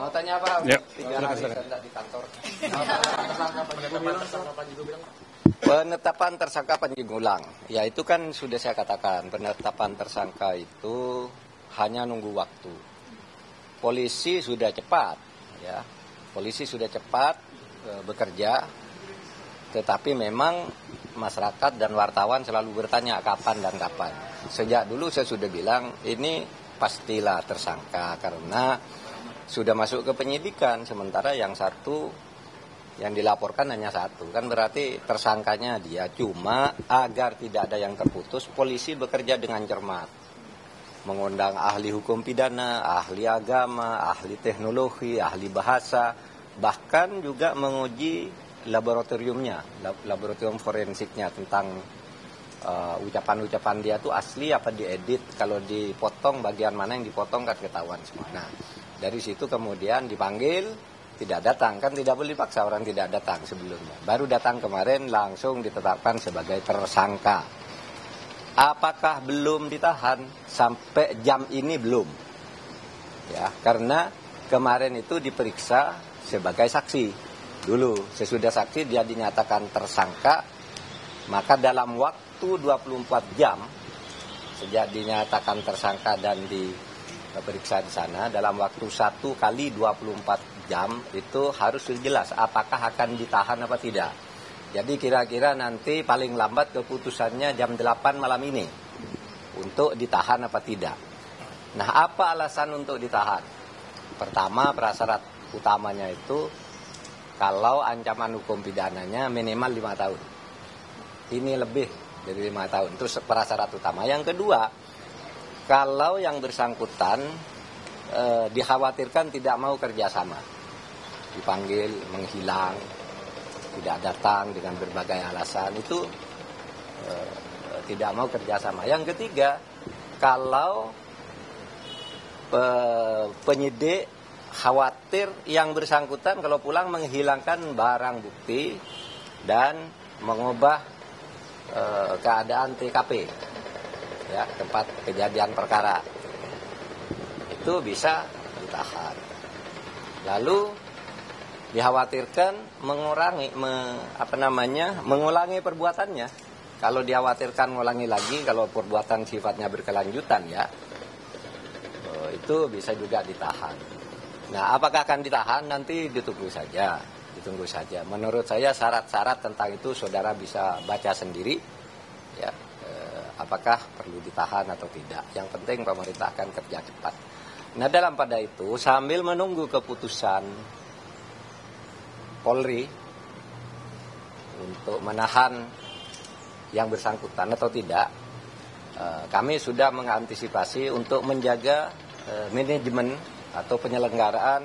Mau tanya apa? Ya, 3 hari tidak di kantor. Penetapan tersangka Panji Gumilang. Ya itu kan sudah saya katakan, penetapan tersangka itu hanya nunggu waktu. Polisi sudah cepat, ya. Polisi sudah cepat bekerja, tetapi memang masyarakat dan wartawan selalu bertanya kapan dan kapan. Sejak dulu saya sudah bilang ini pastilah tersangka karena sudah masuk ke penyidikan, sementara yang satu yang dilaporkan hanya satu, kan berarti tersangkanya dia. Cuma agar tidak ada yang terputus, polisi bekerja dengan cermat, mengundang ahli hukum pidana, ahli agama, ahli teknologi, ahli bahasa, bahkan juga menguji laboratoriumnya, laboratorium forensiknya tentang ucapan-ucapan dia itu asli apa diedit, kalau dipotong bagian mana yang dipotong kan ketahuan semua. Nah, dari situ kemudian dipanggil, tidak datang, kan tidak boleh dipaksa orang tidak datang sebelumnya. Baru datang kemarin langsung ditetapkan sebagai tersangka. Apakah belum ditahan? Sampai jam ini belum. Ya, karena kemarin itu diperiksa sebagai saksi. Dulu sesudah saksi dia dinyatakan tersangka, maka dalam waktu 24 jam sejak dinyatakan tersangka dan diperiksa di sana, dalam waktu 1 kali 24 jam itu harus jelas apakah akan ditahan apa tidak. Jadi kira-kira nanti paling lambat keputusannya jam 8 malam ini untuk ditahan apa tidak. Nah, apa alasan untuk ditahan? Pertama, prasyarat utamanya itu kalau ancaman hukum pidananya minimal 5 tahun. Ini lebih dari 5 tahun, itu prasyarat utama. Yang kedua, kalau yang bersangkutan dikhawatirkan tidak mau kerjasama, dipanggil, menghilang, tidak datang dengan berbagai alasan, itu tidak mau kerjasama. Yang ketiga, kalau penyidik khawatir yang bersangkutan kalau pulang menghilangkan barang bukti dan mengubah keadaan TKP, ya, tempat kejadian perkara, itu bisa ditahan. Lalu dikhawatirkan mengulangi perbuatannya. Kalau dikhawatirkan mengulangi lagi, kalau perbuatan sifatnya berkelanjutan, ya, itu bisa juga ditahan. Nah, apakah akan ditahan? Nanti ditunggu saja. Menurut saya syarat-syarat tentang itu saudara bisa baca sendiri, ya, apakah perlu ditahan atau tidak. Yang penting pemerintah akan kerja cepat. Nah, dalam pada itu sambil menunggu keputusan Polri untuk menahan yang bersangkutan atau tidak, kami sudah mengantisipasi untuk menjaga manajemen atau penyelenggaraan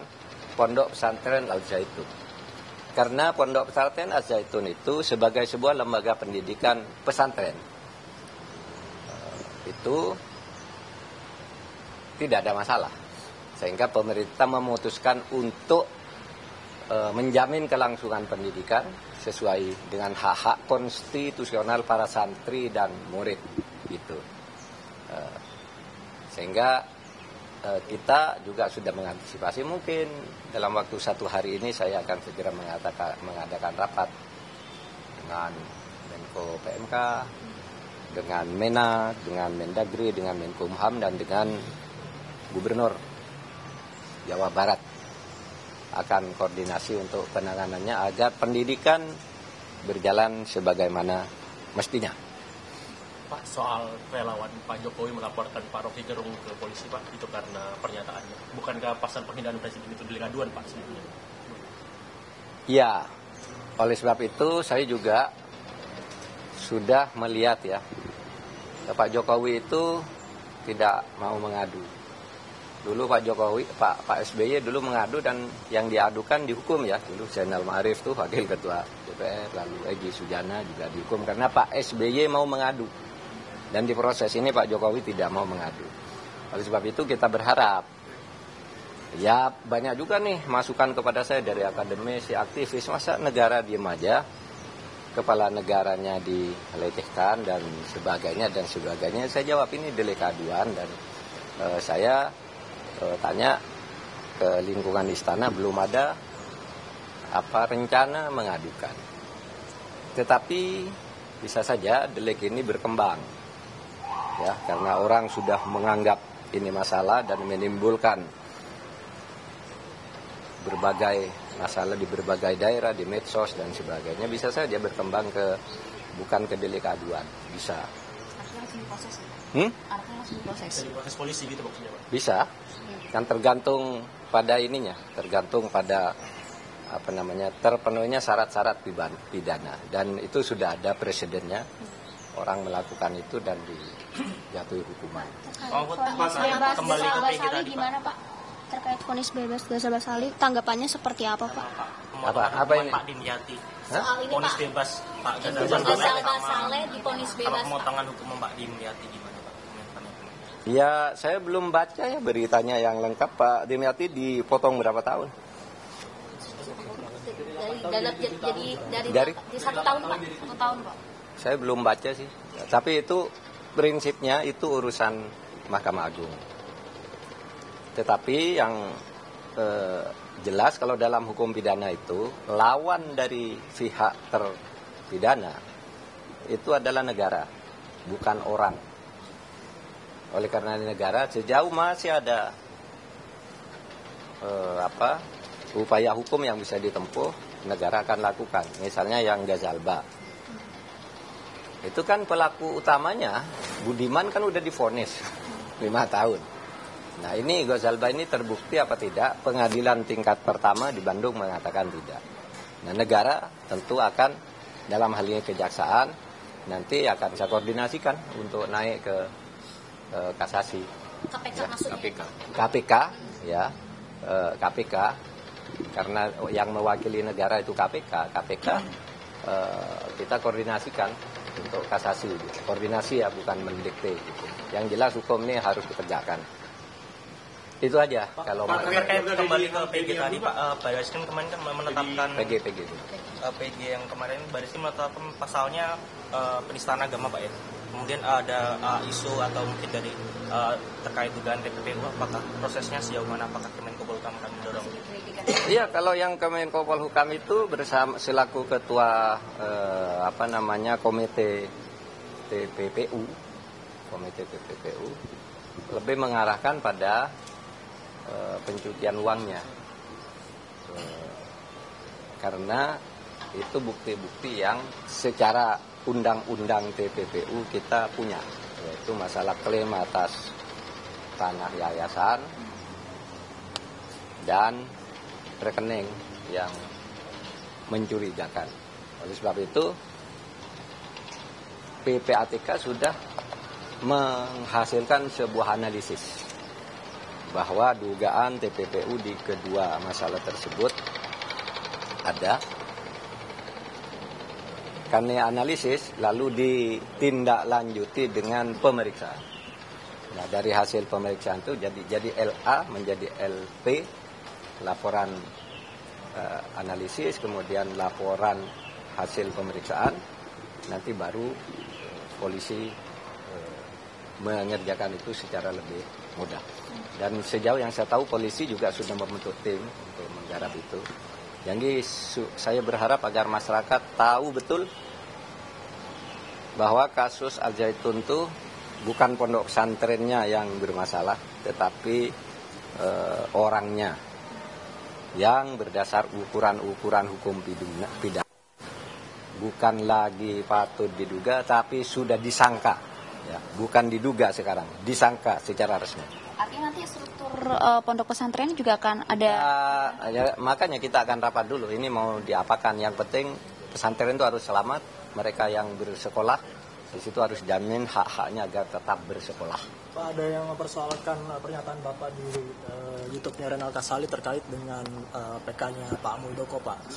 Pondok Pesantren Al Zaitun. Karena Pondok Pesantren Al Zaitun itu sebagai sebuah lembaga pendidikan pesantren, itu tidak ada masalah. Sehingga pemerintah memutuskan untuk menjamin kelangsungan pendidikan sesuai dengan hak-hak konstitusional para santri dan murid, gitu. Sehingga kita juga sudah mengantisipasi, mungkin dalam waktu 1 hari ini saya akan segera mengadakan rapat dengan Menko PMK, dengan Mena, dengan Mendagri, dengan Menkumham, dan dengan Gubernur Jawa Barat. Akan koordinasi untuk penanganannya agar pendidikan berjalan sebagaimana mestinya. Pak, soal relawan Pak Jokowi melaporkan Pak Rocky Gerung ke polisi, Pak, itu karena pernyataannya. Bukankah pasal penghinaan presiden itu delik aduan, Pak, sebenarnya? Ya, oleh sebab itu saya juga sudah melihat, ya, Pak Jokowi itu tidak mau mengadu. Dulu Pak Jokowi, Pak SBY dulu mengadu dan yang diadukan dihukum, ya. Dulu Zainal Ma'arif tuh wakil ketua DPR, lalu Egy Sujana juga dihukum karena Pak SBY mau mengadu. Dan di proses ini Pak Jokowi tidak mau mengadu. Oleh sebab itu kita berharap, ya, banyak juga nih masukan kepada saya dari akademisi, aktivis, masa negara diem aja, kepala negaranya dilecehkan dan sebagainya. Saya jawab ini delik aduan dan saya tanya ke lingkungan istana belum ada rencana mengadukan. Tetapi bisa saja delik ini berkembang, ya, karena orang sudah menganggap ini masalah dan menimbulkan berbagai masalah di berbagai daerah, di medsos dan sebagainya. Bisa saja berkembang bukan ke delik aduan, bisa. Artinya langsung diproses ya? Artinya langsung diproses? Dari proses polisi gitu maksudnya Pak? Bisa, kan tergantung pada ininya, tergantung pada terpenuhinya syarat-syarat pidana, dan itu sudah ada presidennya, orang melakukan itu dan dijatuhi hukuman. Vonis bebas Ghazal Basali gimana Pak? Terkait vonis bebas Ghazal Basali, tanggapannya seperti apa Pak? Apa ini? Pak Dimyati. Soal ini Vonis Pak, bebas Pak Ghazal Basali divonis sama bebas Pak. pemotongan hukuman Pak Dimyati gimana Pak? Ya, saya belum baca ya beritanya yang lengkap. Pak Dimyati dipotong berapa tahun? Dari 1 tahun Pak. 1 tahun Pak. Saya belum baca sih. Tapi itu prinsipnya itu urusan Mahkamah Agung. Tetapi yang jelas kalau dalam hukum pidana itu lawan dari pihak terpidana itu adalah negara, bukan orang. Oleh karena negara, sejauh masih ada upaya hukum yang bisa ditempuh, negara akan lakukan. Misalnya yang Ghazalba, itu kan pelaku utamanya Budiman kan udah divonis 5 tahun. Nah ini Ghazalba ini terbukti apa tidak? Pengadilan tingkat pertama di Bandung mengatakan tidak. Nah negara tentu akan dalam hal ini kejaksaan nanti akan bisa koordinasikan untuk naik ke kasasi. KPK Ya, maksudnya? KPK karena yang mewakili negara itu KPK kita koordinasikan untuk kasasi, koordinasi ya, bukan mendikte. Yang jelas hukum ini harus ditegakkan. Itu aja. Pak, kalau terkait kembali ke PG tadi Pak, Bariskim kemarin kan menetapkan PG yang kemarin Bariskim menetapkan pasalnya penistaan agama Pak ya. Kemudian ada isu atau mungkin dari terkait dugaan TPPU, apakah prosesnya sejauh mana, apakah Kemenko Polhukam akan mendorong? Iya, kalau yang Kemenko Polhukam itu bersama selaku ketua komite TPPU lebih mengarahkan pada pencucian uangnya, karena itu bukti-bukti yang secara undang-undang TPPU kita punya, yaitu masalah klaim atas tanah yayasan dan rekening yang mencurigakan. Oleh sebab itu PPATK sudah menghasilkan sebuah analisis bahwa dugaan TPPU di kedua masalah tersebut ada. Karena analisis lalu ditindaklanjuti dengan pemeriksaan. Nah, dari hasil pemeriksaan itu jadi LA menjadi LP, laporan analisis, kemudian laporan hasil pemeriksaan, nanti baru polisi mengerjakan itu secara lebih mudah. Dan sejauh yang saya tahu polisi juga sudah membentuk tim untuk menggarap itu. Jadi saya berharap agar masyarakat tahu betul bahwa kasus Al Zaitun itu bukan pondok pesantrennya yang bermasalah, tetapi orangnya yang berdasar ukuran-ukuran hukum pidana. Bukan lagi patut diduga, tapi sudah disangka. Ya, bukan diduga sekarang, disangka secara resmi. Artinya nanti struktur pondok pesantren juga akan ada. Makanya kita akan rapat dulu. Ini mau diapakan? Yang penting pesantren itu harus selamat. Mereka yang bersekolah di situ harus jamin hak-haknya agar tetap bersekolah. Pak, ada yang mempersoalkan pernyataan Bapak di YouTube-nya Renal Kasali terkait dengan PK-nya Pak Muldoko, Pak.